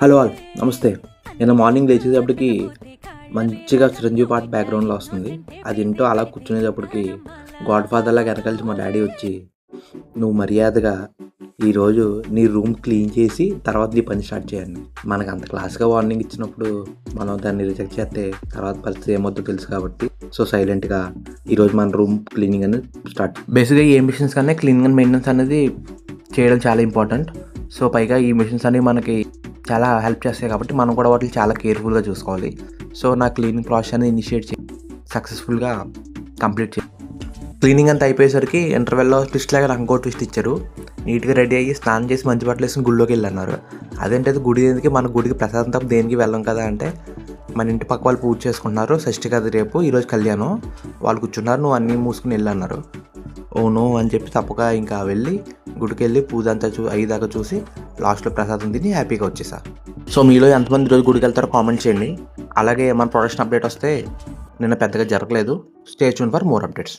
Hello all నమస్తే. నేను morning లేచేటప్పటికి మంచిగా చిరంజీవి పాట బ్యాక్‌గ్రౌండ్‌లో వస్తుంది. అది వింటూ అలా కూర్చునేటప్పటికి గాడ్ ఫాదర్ లాగా వెనకాల మా డ్యాడీ వచ్చి, "నువ్వు మర్యాదగా ఈరోజు నీ రూమ్ క్లీన్ చేసి తర్వాత నీ పని స్టార్ట్ చేయండి." మనకు అంత క్లాస్‌గా వార్నింగ్ ఇచ్చినప్పుడు మనం దాన్ని రిజెక్ట్ చేస్తే తర్వాత పరిస్థితి ఏమవుద్దో తెలుసు కాబట్టి సైలెంట్‌గా ఈరోజు మన రూమ్ క్లీనింగ్ అనేది స్టార్ట్. బేసిక్‌గా ఏ మిషన్స్ కన్నా క్లీనింగ్ అండ్ మెయింటెనెన్స్ అనేది చేయడం చాలా ఇంపార్టెంట్. పైగా ఈ మిషన్స్ అనేవి మనకి చాలా హెల్ప్ చేస్తాయి కాబట్టి మనం కూడా వాటిని చాలా కేర్ఫుల్గా చూసుకోవాలి. నా క్లీనింగ్ ప్రాసెస్ అనేది ఇనిషియేట్ సక్సెస్ఫుల్గా కంప్లీట్ క్లీనింగ్ అంతా అయిపోయేసరికి ఇంటర్వెల్లో ట్విస్ట్ లాగా నాకు ఇంకో ట్విస్ట్ ఇచ్చారు. నీట్గా రెడీ అయ్యి స్నానం చేసి మంచి బట్టలు వేసుకుని గుడిలోకి వెళ్ళన్నారు. అదేంటది గుడి ఎందుకు, మన గుడికి ప్రసాదం తప్ప దేనికి వెళ్ళం కదా అంటే, మన ఇంటి పక్క వాళ్ళు పూజ చేసుకుంటున్నారు, షష్ఠి కదా రేపు, ఈరోజు కళ్యాణం, వాళ్ళు కూర్చున్నారు, నువ్వు అన్నీ మూసుకుని వెళ్ళన్నారు. ఓను అని చెప్పి తప్పక ఇంకా వెళ్ళి గుడికి వెళ్ళి పూజ అంతా అయ్యేదాకా చూసి లాస్ట్లో ప్రసాదం తిని హ్యాపీగా వచ్చేసా. మీలో ఎంతమంది ఈరోజు గుడికి వెళ్తారో కామెంట్ చేయండి. అలాగే మన ప్రొడక్షన్ అప్డేట్ వస్తే నిన్న పెద్దగా జరగలేదు. Stay tune for more updates.